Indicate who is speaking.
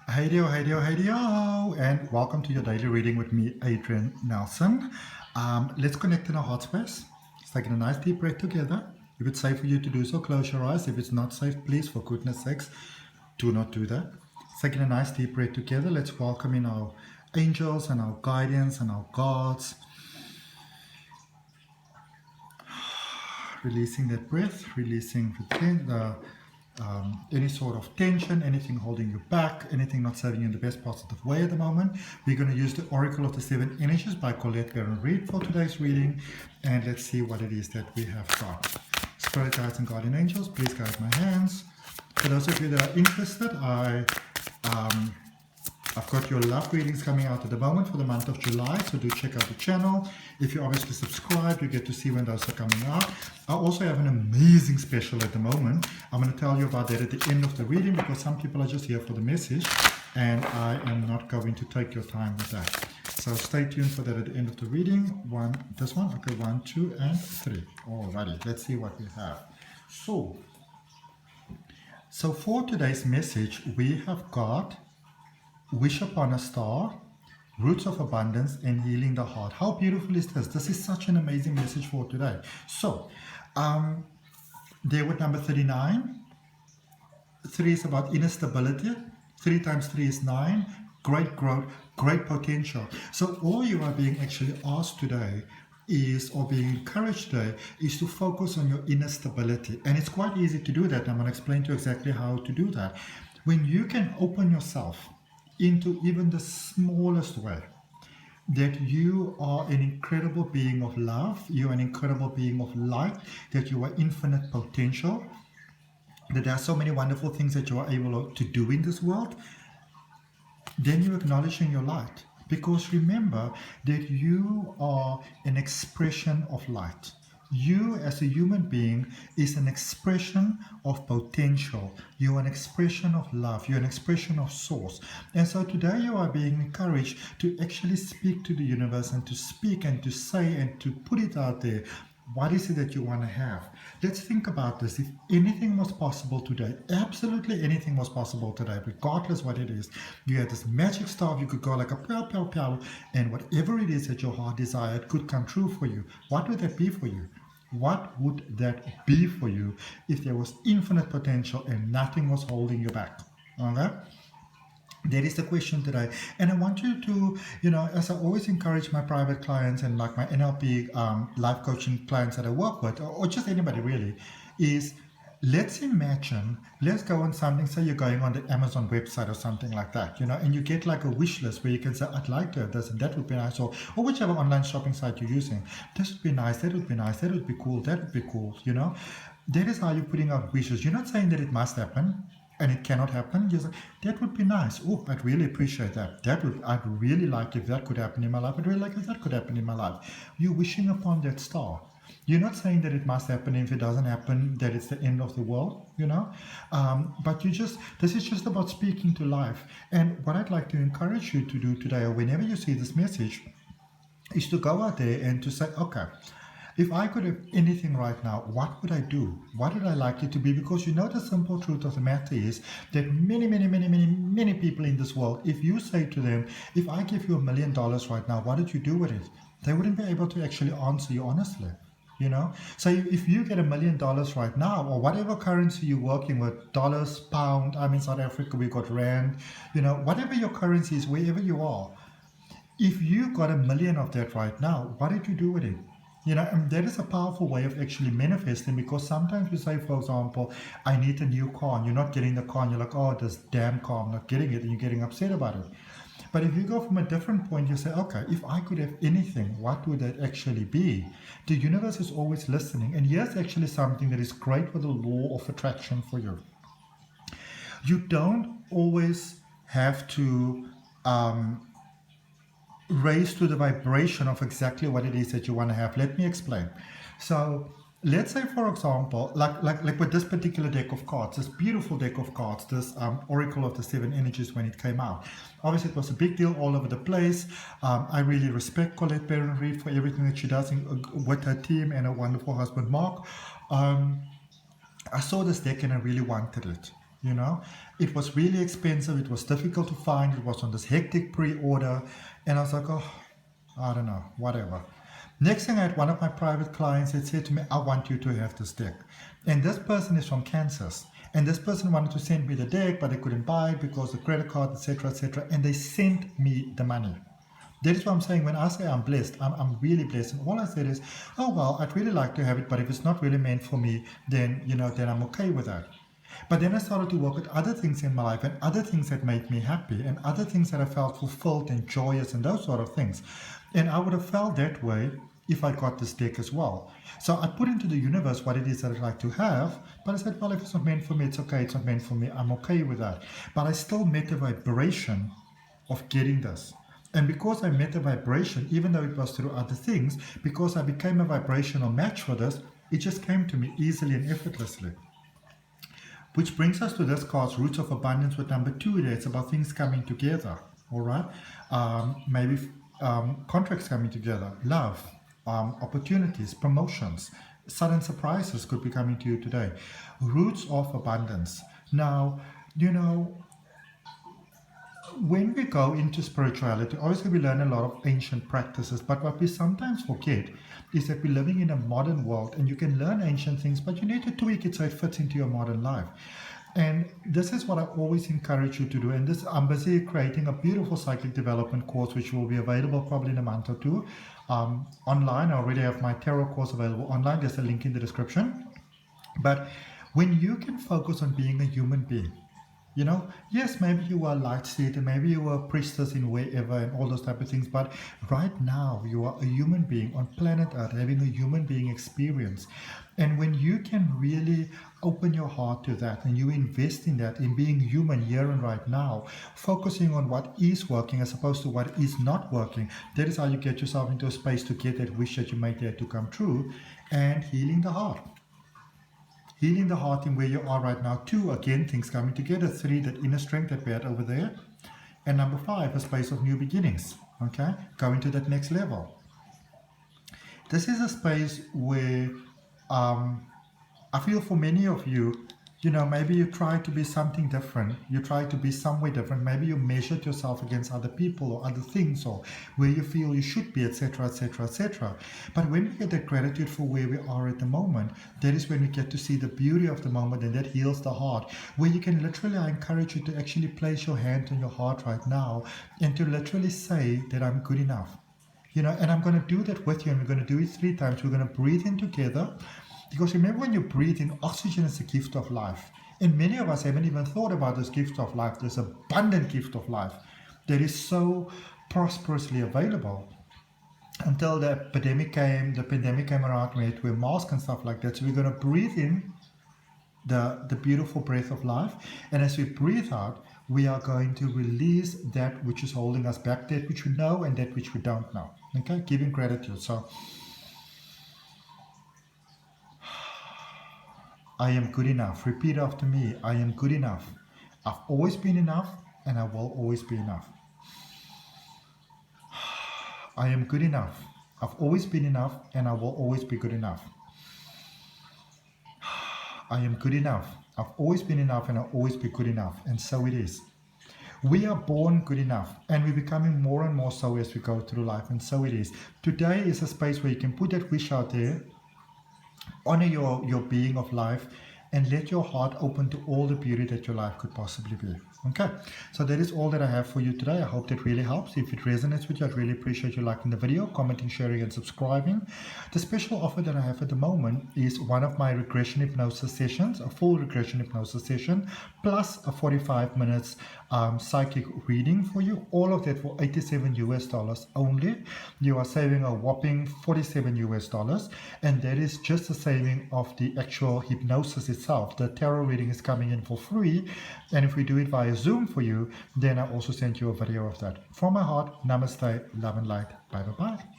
Speaker 1: Hey dio, and welcome to your daily reading with me, Adrian Nelson. Let's connect in our heart space. Let's take a nice deep breath together. If it's safe for you to do so, close your eyes. If it's not safe, please, for goodness sakes, do not do that. Taking a nice deep breath together, let's welcome in our angels and our guardians and our guards. Releasing that breath, releasing any sort of tension, anything holding you back, anything not serving you in the best positive way at the moment. We're going to use the Oracle of the Seven Energies by Reid for today's reading, and let's see what it is that we have got. Spirit guides and guardian angels, please guide my hands. For those of you that are interested, I've got your love readings coming out at the moment for the month of July, so do check out the channel. If you obviously subscribe, you get to see when those are coming out. I also have an amazing special at the moment. I'm going to tell you about that at the end of the reading because some people are just here for the message and I am not going to take your time with that. So stay tuned for that at the end of the reading. This one, okay, 1, 2, and 3. Alrighty, let's see what we have. So for today's message, we have got Wish Upon a Star, Roots of Abundance, and Healing the Heart. How beautiful is this? This is such an amazing message for today. So, there with number 39. 3 is about inner stability. 3 times 3 is 9. Great growth, great potential. So all you are being actually asked today is, or being encouraged today, is to focus on your inner stability. And it's quite easy to do that. I'm going to explain to you exactly how to do that. When you can open yourself into even the smallest way, that you are an incredible being of love, you are an incredible being of light, that you are infinite potential, that there are so many wonderful things that you are able to do in this world, then you're acknowledging your light. Because remember that you are an expression of light. You as a human being is an expression of potential. You are an expression of love. You're an expression of source. And so today you are being encouraged to actually speak to the universe and to speak and to say and to put it out there. What is it that you want to have? Let's think about this. If anything was possible today, absolutely anything was possible today, regardless what it is. You had this magic star, you could go like a pow, pow, pow, and whatever it is that your heart desired could come true for you. What would that be for you? What would that be for you if there was infinite potential and nothing was holding you back? Okay? That is the question today. And I want you to, as I always encourage my private clients and like my NLP Life Coaching clients that I work with, or just anybody really, is let's go on something, say you're going on the Amazon website or something like that, and you get like a wish list where you can say, I'd like to have this and that would be nice, or whichever online shopping site you're using. This would be nice, that would be nice, that would be cool, that would be cool, That is how you're putting out wishes. You're not saying that it must happen and it cannot happen. You're saying, that would be nice. Oh, I'd really appreciate that. I'd really like if that could happen in my life. I'd really like if that could happen in my life. You're wishing upon that star. You're not saying that it must happen. If it doesn't happen, that it's the end of the world, But this is just about speaking to life. And what I'd like to encourage you to do today, or whenever you see this message, is to go out there and to say, okay, if I could have anything right now, what would I do? What would I like it to be? Because the simple truth of the matter is that many people in this world, if you say to them, if I give you $1 million right now, what did you do with it? They wouldn't be able to actually answer you honestly. So if you get $1 million right now, or whatever currency you're working with, dollars, pound, I'm in South Africa, we got rand, whatever your currency is, wherever you are, if you got $1 million of that right now, what did you do with it? And that is a powerful way of actually manifesting, because sometimes you say, for example, I need a new car, and you're not getting the car, and you're like, oh, this damn car, I'm not getting it, and you're getting upset about it. But if you go from a different point, you say, okay, if I could have anything, what would that actually be? The universe is always listening. And here's actually something that is great with the law of attraction for you. You don't always have to raise to the vibration of exactly what it is that you want to have. Let me explain. So let's say, for example, like with this particular deck of cards, this beautiful deck of cards, this Oracle of the Seven Energies, when it came out, obviously it was a big deal all over the place. I really respect Reid for everything that she does with her team and her wonderful husband Mark. I saw this deck and I really wanted it, It was really expensive. It was difficult to find. It was on this hectic pre-order. And I was like, oh, I don't know, whatever. Next thing, I had one of my private clients that said to me, I want you to have this deck. And this person is from Kansas. And this person wanted to send me the deck, but they couldn't buy it because the credit card, etc., etc. And they sent me the money. That is what I'm saying. When I say I'm blessed, I'm really blessed. And all I said is, oh, well, I'd really like to have it, but if it's not really meant for me, then, then I'm okay with that. But then I started to work at other things in my life and other things that made me happy and other things that I felt fulfilled and joyous and those sort of things. And I would have felt that way if I got this deck as well. So I put into the universe what it is that I'd like to have, but I said, well, if it's not meant for me, it's okay. It's not meant for me. I'm okay with that. But I still met the vibration of getting this. And because I met the vibration, even though it was through other things, because I became a vibrational match for this, it just came to me easily and effortlessly. Which brings us to this card's Roots of Abundance with number 2 there. It's about things coming together, all right? Maybe contracts coming together, love, opportunities, promotions, sudden surprises could be coming to you today. Roots of Abundance. Now, when we go into spirituality, obviously we learn a lot of ancient practices, but what we sometimes forget is that we're living in a modern world and you can learn ancient things, but you need to tweak it so it fits into your modern life. And this is what I always encourage you to do. And I'm busy creating a beautiful psychic development course, which will be available probably in a month or two online. I already have my tarot course available online. There's a link in the description. But when you can focus on being a human being, yes, maybe you are light seed and maybe you are a priestess in wherever and all those type of things, but right now you are a human being on planet Earth having a human being experience. And when you can really open your heart to that and you invest in that, in being human here and right now, focusing on what is working as opposed to what is not working, that is how you get yourself into a space to get that wish that you made there to come true. And healing the heart. Healing the heart in where you are right now. 2, again, things coming together. 3, that inner strength that we had over there. And number 5, a space of new beginnings. Okay? Going to that next level. This is a space where I feel for many of you, maybe you try to be something different. You try to be somewhere different. Maybe you measured yourself against other people or other things or where you feel you should be, etc., etc., etc. But when we get that gratitude for where we are at the moment, that is when we get to see the beauty of the moment, and that heals the heart. Where you can literally, I encourage you to actually place your hand on your heart right now and to literally say that I'm good enough. And I'm going to do that with you, and we're going to do it 3 times. We're going to breathe in together. Because remember, when you breathe in, oxygen is a gift of life. And many of us haven't even thought about this gift of life, this abundant gift of life that is so prosperously available until the pandemic came around, we had to wear masks and stuff like that. So we're going to breathe in the beautiful breath of life. And as we breathe out, we are going to release that which is holding us back, that which we know and that which we don't know. Okay, giving gratitude. So, I am good enough. Repeat after me. I am good enough. I've always been enough and I will always be enough. I am good enough. I've always been enough and I will always be good enough. I am good enough. I've always been enough and I'll always be good enough. And so it is. We are born good enough and we're becoming more and more so as we go through life. And so it is. Today is a space where you can put that wish out there. Honor your being of life and let your heart open to all the beauty that your life could possibly be. Okay, so that is all that I have for you today. I hope that really helps. If it resonates with you, I'd really appreciate you liking the video, commenting, sharing, and subscribing. The special offer that I have at the moment is one of my regression hypnosis sessions, a full regression hypnosis session, plus a 45 minutes psychic reading for you. All of that for $87 only. You are saving a whopping $47, and that is just a saving of the actual hypnosis itself. The tarot reading is coming in for free, and if we do it via Zoom for you, then I also send you a video of that. From my heart, namaste, love and light. Bye bye bye.